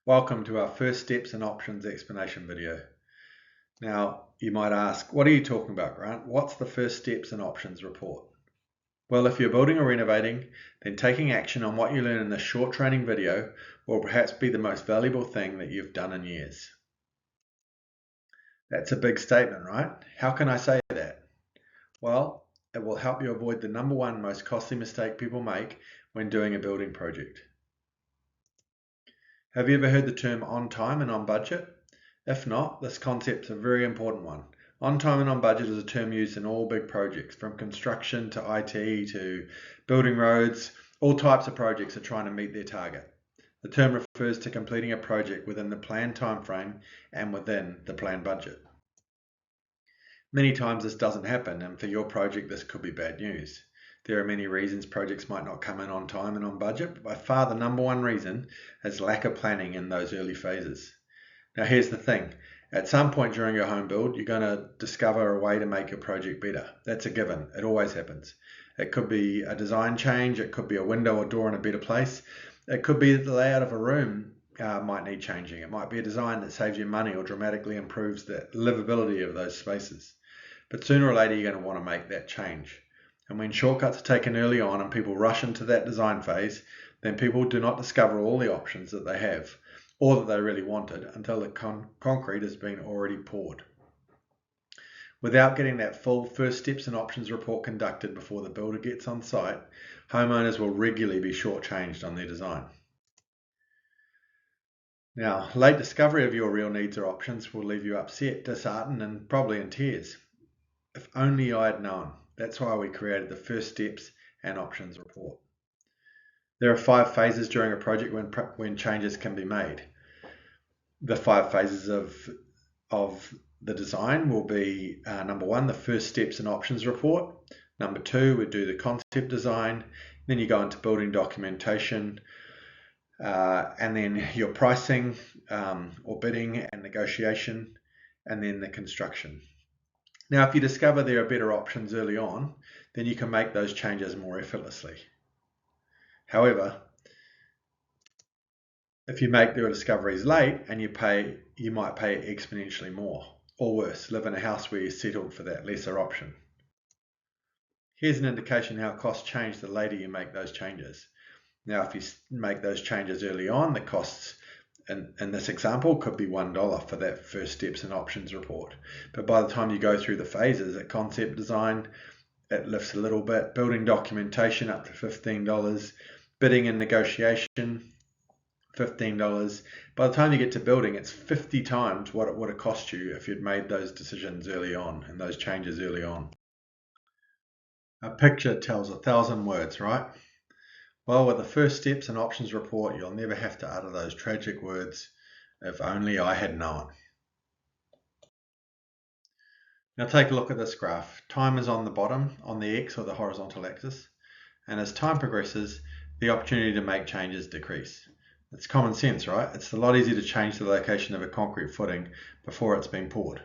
Welcome to our first steps and options explanation video. Now, you might ask, what are you talking about, Grant? What's the first steps and options report? Well, if you're building or renovating, then taking action on what you learn in this short training video will perhaps be the most valuable thing that you've done in years. That's a big statement, right? How can I say that? Well, it will help you avoid the number one most costly mistake people make when doing a building project. Have you ever heard the term on time and on budget? If not, this concept's a very important one. On time and on budget is a term used in all big projects, from construction to IT to building roads. All types of projects are trying to meet their target. The term refers to completing a project within the planned time frame and within the planned budget. Many times this doesn't happen, and for your project this could be bad news. There are many reasons projects might not come in on time and on budget, but by far the number one reason is lack of planning in those early phases. Now here's the thing, at some point during your home build you're going to discover a way to make your project better. That's a given, it always happens. It could be a design change, it could be a window or door in a better place, it could be that the layout of a room might need changing, it might be a design that saves you money or dramatically improves the livability of those spaces. But sooner or later you're going to want to make that change. And when shortcuts are taken early on and people rush into that design phase, then people do not discover all the options that they have, or that they really wanted, until the concrete has been already poured. Without getting that full first steps and options report conducted before the builder gets on site, homeowners will regularly be shortchanged on their design. Now, late discovery of your real needs or options will leave you upset, disheartened, and probably in tears. If only I had known. That's why we created the first steps and options report. There are 5 phases during a project when changes can be made. The 5 phases of the design will be number 1, the first steps and options report. Number 2, we do the concept design. Then you go into building documentation, and then your pricing or bidding and negotiation, and then the construction. Now, if you discover there are better options early on, then you can make those changes more effortlessly. However, if you make your discoveries late and you might pay exponentially more, or worse, live in a house where you settled for that lesser option. Here's an indication how costs change the later you make those changes. Now, if you make those changes early on, the costs in this example could be $1 for that first steps and options report. But by the time you go through the phases at concept design, it lifts a little bit, building documentation up to $15, bidding and negotiation, $15. By the time you get to building, it's 50 times what it would have cost you if you'd made those decisions early on and those changes early on. A picture tells 1,000 words, right? Well, with the first steps and options report, you'll never have to utter those tragic words, if only I had known. Now take a look at this graph. Time is on the bottom, on the X or the horizontal axis, and as time progresses, the opportunity to make changes decrease. It's common sense, right? It's a lot easier to change the location of a concrete footing before it's been poured.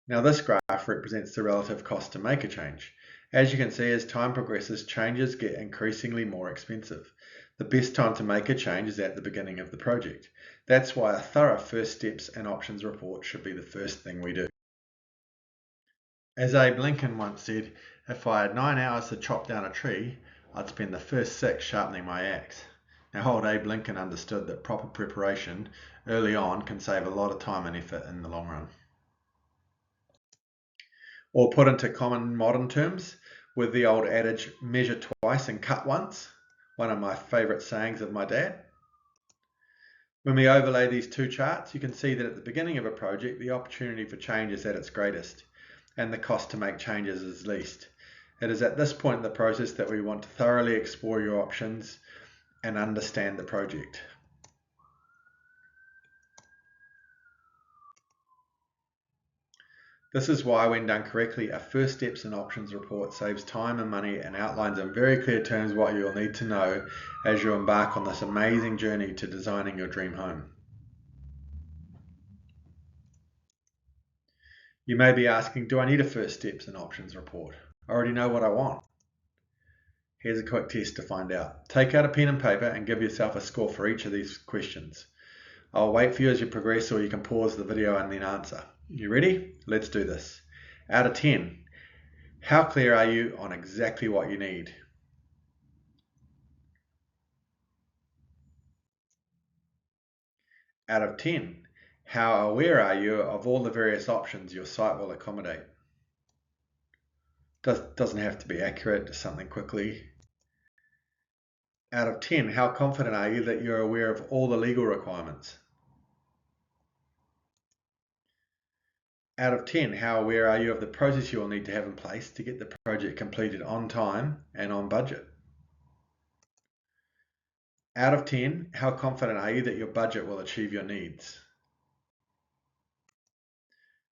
Now this graph represents the relative cost to make a change. As you can see, as time progresses, changes get increasingly more expensive. The best time to make a change is at the beginning of the project. That's why a thorough first steps and options report should be the first thing we do. As Abe Lincoln once said, if I had 9 hours to chop down a tree, I'd spend the first 6 sharpening my axe. Now old Abe Lincoln understood that proper preparation early on can save a lot of time and effort in the long run. Or put into common modern terms, with the old adage, measure twice and cut once, one of my favourite sayings of my dad. When we overlay these two charts, you can see that at the beginning of a project, the opportunity for change is at its greatest, and the cost to make changes is least. It is at this point in the process that we want to thoroughly explore your options and understand the project. This is why, when done correctly, a first steps and options report saves time and money and outlines in very clear terms what you will need to know as you embark on this amazing journey to designing your dream home. You may be asking, do I need a first steps and options report? I already know what I want. Here's a quick test to find out. Take out a pen and paper and give yourself a score for each of these questions. I'll wait for you as you progress, or you can pause the video and then answer. You ready? Let's do this. Out of 10, how clear are you on exactly what you need? Out of 10, how aware are you of all the various options your site will accommodate? Doesn't have to be accurate, just something quickly. Out of 10, how confident are you that you're aware of all the legal requirements? Out of 10, how aware are you of the process you will need to have in place to get the project completed on time and on budget? Out of 10, how confident are you that your budget will achieve your needs?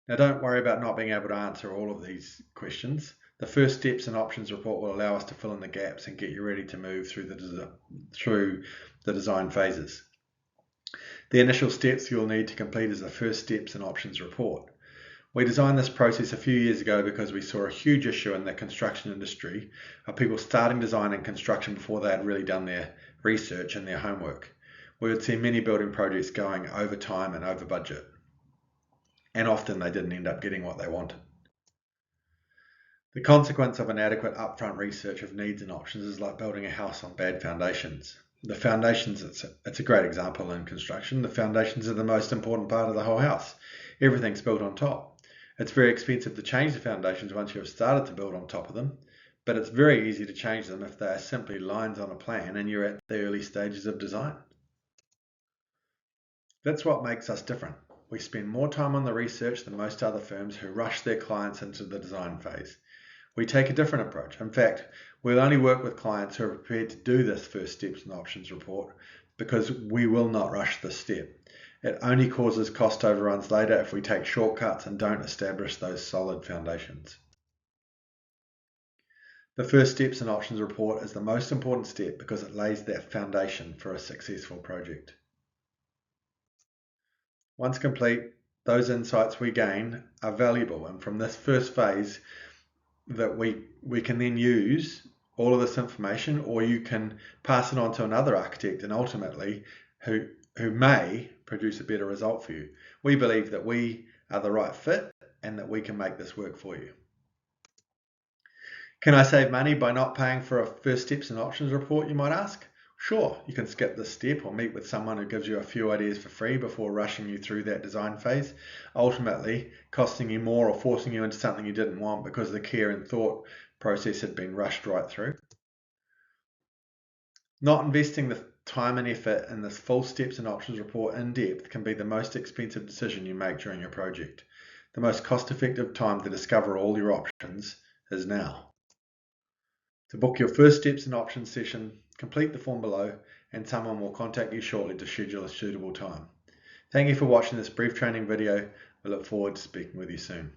Now, don't worry about not being able to answer all of these questions. The first steps and options report will allow us to fill in the gaps and get you ready to move through the design phases. The initial steps you'll need to complete is the first steps and options report. We designed this process a few years ago because we saw a huge issue in the construction industry of people starting design and construction before they had really done their research and their homework. We would see many building projects going over time and over budget, and often they didn't end up getting what they wanted. The consequence of inadequate upfront research of needs and options is like building a house on bad foundations. The foundations, it's a great example in construction. The foundations are the most important part of the whole house. Everything's built on top. It's very expensive to change the foundations once you have started to build on top of them, but it's very easy to change them if they are simply lines on a plan and you're at the early stages of design. That's what makes us different. We spend more time on the research than most other firms who rush their clients into the design phase. We take a different approach. In fact, we'll only work with clients who are prepared to do this first steps and options report because we will not rush this step. It only causes cost overruns later if we take shortcuts and don't establish those solid foundations. The first steps and options report is the most important step because it lays that foundation for a successful project. Once complete, those insights we gain are valuable, and from this first phase that we can then use all of this information, or you can pass it on to another architect and ultimately who may produce a better result for you. We believe that we are the right fit and that we can make this work for you. Can I save money by not paying for a first steps and options report, you might ask? Sure, you can skip this step or meet with someone who gives you a few ideas for free before rushing you through that design phase, ultimately costing you more or forcing you into something you didn't want because the care and thought process had been rushed right through. Not investing the time and effort in this full steps and options report in depth can be the most expensive decision you make during your project. The most cost-effective time to discover all your options is now. To book your first steps and options session, complete the form below and someone will contact you shortly to schedule a suitable time. Thank you for watching this brief training video. We look forward to speaking with you soon.